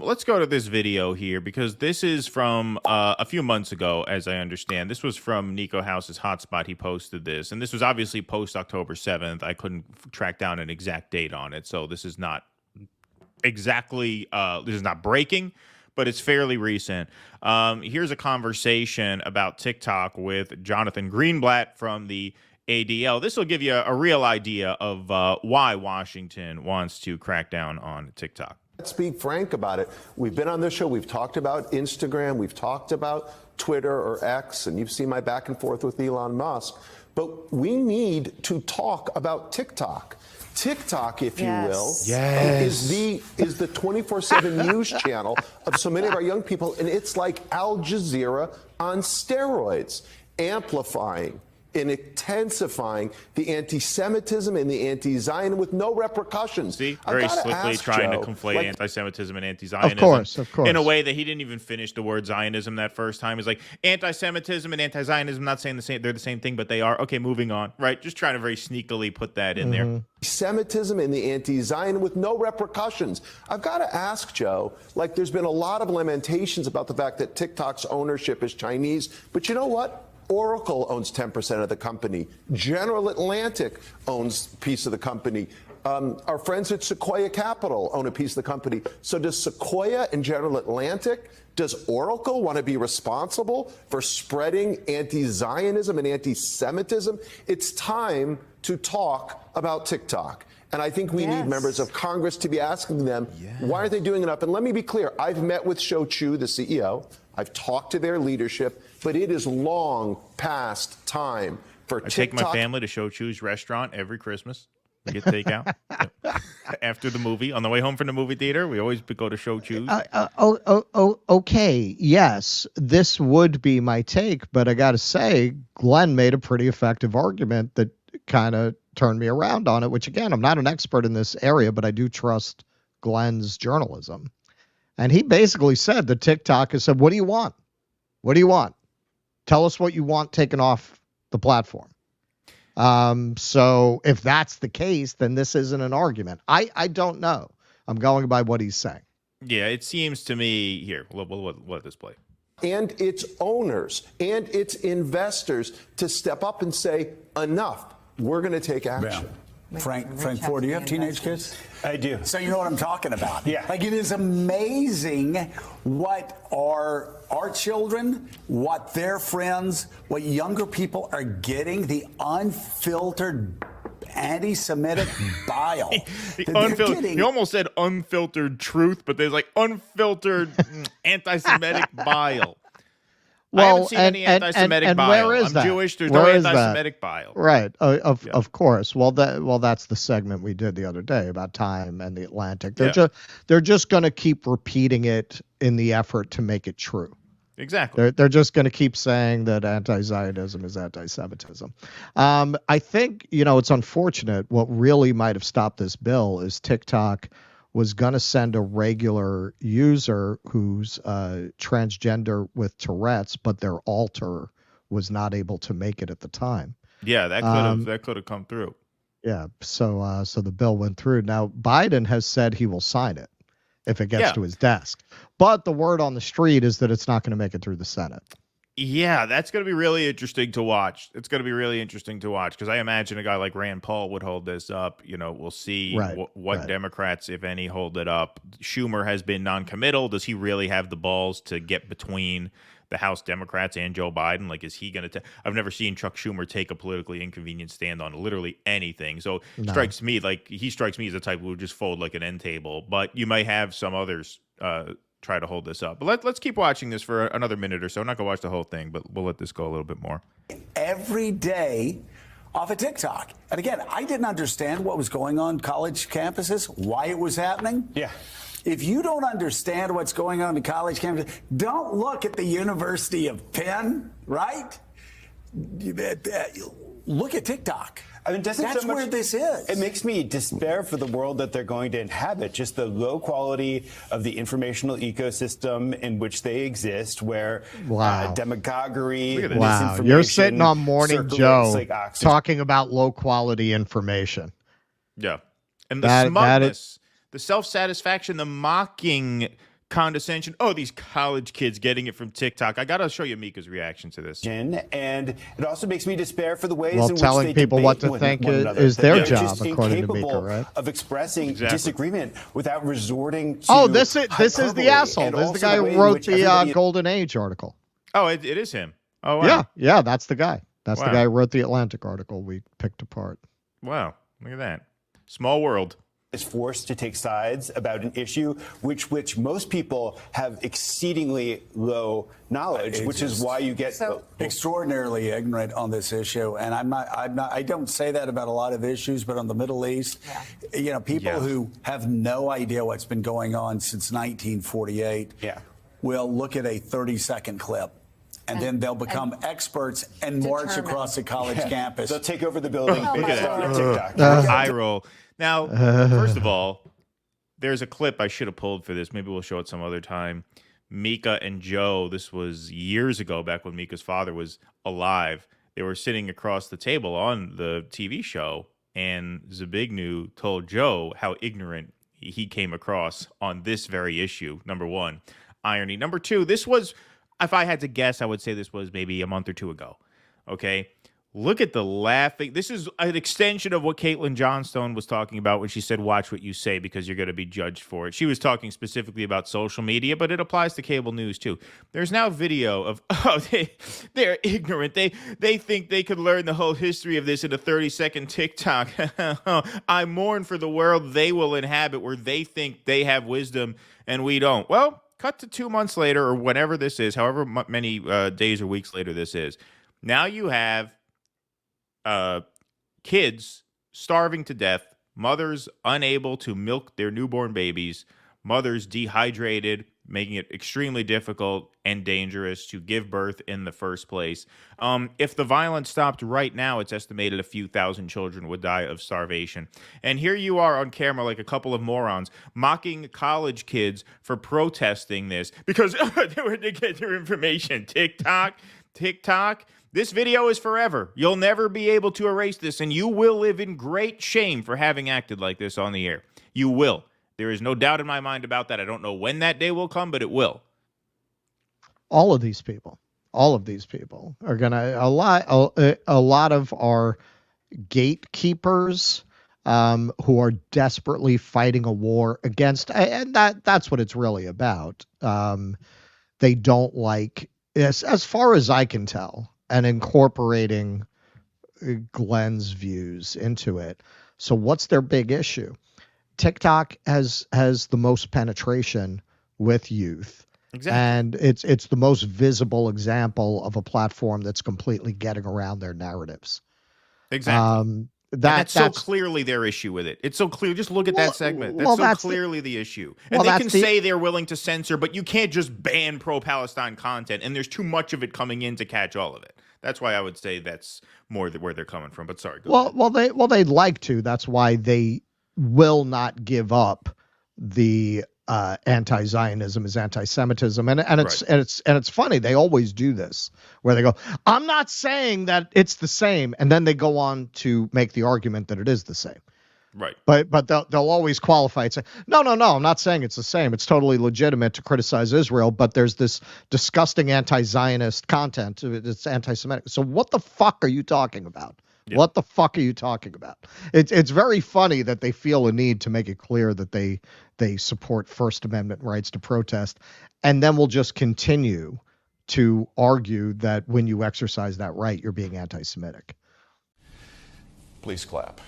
Let's go to this video here because this is from a few months ago, as I understand. This was from Nico House's Hotspot. He posted this, and this was obviously post October 7th. I couldn't track down an exact date on it, so this is not exactly this is not breaking, but it's fairly recent. Here's a conversation about TikTok with Jonathan Greenblatt from the ADL. This will give you a real idea of why Washington wants to crack down on TikTok. Let's be frank about it. We've been on this show. We've talked about Instagram. We've talked about Twitter or X, and you've seen my back and forth with Elon Musk. But we need to talk about TikTok. TikTok, if you will, is the 24/7 news channel of so many of our young people, and it's like Al Jazeera on steroids, amplifying and intensifying the anti-Semitism and the anti-Zionism with no repercussions. See, very slickly trying to conflate anti-Semitism and anti-Zionism. Of course. In a way that he didn't even finish the word Zionism that first time. He's like, anti-Semitism and anti-Zionism, not saying they're the same thing, but they are. Okay, moving on. Right? Just trying to very sneakily put that in there. Semitism and the anti-Zionism with no repercussions. I've got to ask, Joe, like there's been a lot of lamentations about the fact that TikTok's ownership is Chinese, but you know what? Oracle owns 10% of the company. General Atlantic owns a piece of the company. Our friends at Sequoia Capital own a piece of the company. So does Sequoia and General Atlantic, does Oracle want to be responsible for spreading anti-Zionism and anti-Semitism? It's time to talk about TikTok. And I think we need members of Congress to be asking them, why are they doing enough? And let me be clear. I've met with Shou Chew, the CEO. I've talked to their leadership, but it is long past time for TikTok. I take my family to Shou Chew's restaurant every Christmas. We get takeout. After the movie, on the way home from the movie theater, we always go to Shou Chew's. Okay, yes, this would be my take, but I got to say, Glenn made a pretty effective argument that kind of turned me around on it, which, again, I'm not an expert in this area, but I do trust Glenn's journalism. And he basically said that TikTok has said, what do you want? What do you want? Tell us what you want taken off the platform. So if that's the case, then this isn't an argument. I don't know. I'm going by what he's saying. Yeah, it seems to me here. We'll let this play. And its owners and its investors to step up and say, enough. We're going to take action. Frank Ford, do you have teenage kids? I do. So you know what I'm talking about. Yeah. Like, it is amazing what our children, what their friends, what younger people are getting, the unfiltered anti-Semitic bile. You almost said unfiltered truth, but there's like unfiltered anti-Semitic bile. Well, I haven't seen any anti-Semitic bile. Where is I'm that? Jewish. There's where no anti-Semitic bile. Right. Of course. Well, that's the segment we did the other day about Time and the Atlantic. They're just going to keep repeating it in the effort to make it true. Exactly. They're just going to keep saying that anti-Zionism is anti-Semitism. I think, it's unfortunate. What really might have stopped this bill is TikTok was going to send a regular user who's transgender with Tourette's, but their alter was not able to make it at the time. Yeah, that could have come through. Yeah, so the bill went through. Now, Biden has said he will sign it if it gets to his desk. But the word on the street is that it's not going to make it through the Senate. Yeah, that's going to be really interesting to watch. It's going to be really interesting to watch because I imagine a guy like Rand Paul would hold this up. We'll see what Democrats, if any, hold it up. Schumer has been non-committal. Does he really have the balls to get between the House Democrats and Joe Biden? Like, is he going to I've never seen Chuck Schumer take a politically inconvenient stand on literally anything. So he strikes me as the type who would just fold like an end table. But you might have some others try to hold this up. But let's keep watching this for another minute or so. I'm not going to watch the whole thing, but we'll let this go a little bit more. Every day off of TikTok. And again, I didn't understand what was going on college campuses, why it was happening. Yeah. If you don't understand what's going on in college campuses, don't look at the University of Penn, right? Look at TikTok. I mean, that's where this is. It makes me despair for the world that they're going to inhabit, just the low quality of the informational ecosystem in which they exist, where demagoguery, misinformation. You're sitting on Morning Joe like talking about low quality information. Yeah. And the smugness, the self-satisfaction, the mocking condescension. Oh, these college kids getting it from TikTok. I got to show you Mika's reaction to this. And it also makes me despair for the ways in which telling people what to think is their job, according to Mika, right? Of expressing disagreement without resorting to this is the asshole. This is the guy who wrote the Golden Age article. Oh, it is him. Oh, wow. Yeah, that's the guy. That's the guy who wrote the Atlantic article we picked apart. Wow, look at that. Small world. Is forced to take sides about an issue which most people have exceedingly low knowledge, which is why you get so extraordinarily ignorant on this issue. And I don't say that about a lot of issues, but on the Middle East, people who have no idea what's been going on since 1948 will look at a 30-second clip. And then they'll become experts and march across the college campus. They'll take over the building. Eye roll. Now, first of all, there's a clip I should have pulled for this. Maybe we'll show it some other time. Mika and Joe, this was years ago, back when Mika's father was alive. They were sitting across the table on the TV show, and Zbigniew told Joe how ignorant he came across on this very issue. Number one, irony. Number two, this was, if I had to guess, I would say this was maybe a month or two ago. Okay? Look at the laughing. This is an extension of what Caitlin Johnstone was talking about when she said, watch what you say because you're going to be judged for it. She was talking specifically about social media, but it applies to cable news too. There's now video of, they're ignorant. They think they could learn the whole history of this in a 30-second TikTok. I mourn for the world they will inhabit where they think they have wisdom and we don't. Well, cut to 2 months later or whenever this is, however many days or weeks later this is. Now you have kids starving to death, mothers unable to milk their newborn babies, mothers dehydrated, making it extremely difficult and dangerous to give birth in the first place. If the violence stopped right now, it's estimated a few thousand children would die of starvation. And here you are on camera like a couple of morons mocking college kids for protesting this because they get their information. TikTok. This video is forever. You'll never be able to erase this, and you will live in great shame for having acted like this on the air. You will. There is no doubt in my mind about that. I don't know when that day will come, but it will. All of these people are going to, a lot of our gatekeepers who are desperately fighting a war against, and that's what it's really about. They don't like, as far as I can tell, and incorporating Glenn's views into it. So what's their big issue? TikTok has the most penetration with youth. Exactly. And it's the most visible example of a platform that's completely getting around their narratives. Exactly. That's so clearly their issue with it. It's so clear. Just look at that segment. That's clearly the issue. And they can say they're willing to censor, but you can't just ban pro-Palestine content, and there's too much of it coming in to catch all of it. That's why I would say that's more where they're coming from. But sorry. They'd like to. That's why they will not give up the anti-Zionism is anti-Semitism, and it's funny. They always do this, where they go, "I'm not saying that it's the same," and then they go on to make the argument that it is the same. Right. But they'll always qualify it, say, no, I'm not saying it's the same. It's totally legitimate to criticize Israel, but there's this disgusting anti-Zionist content. It's anti-Semitic. So what the fuck are you talking about? Yep. What the fuck are you talking about? It's very funny that they feel a need to make it clear that they support First Amendment rights to protest, and then will just continue to argue that when you exercise that right, you're being anti-Semitic. Please clap.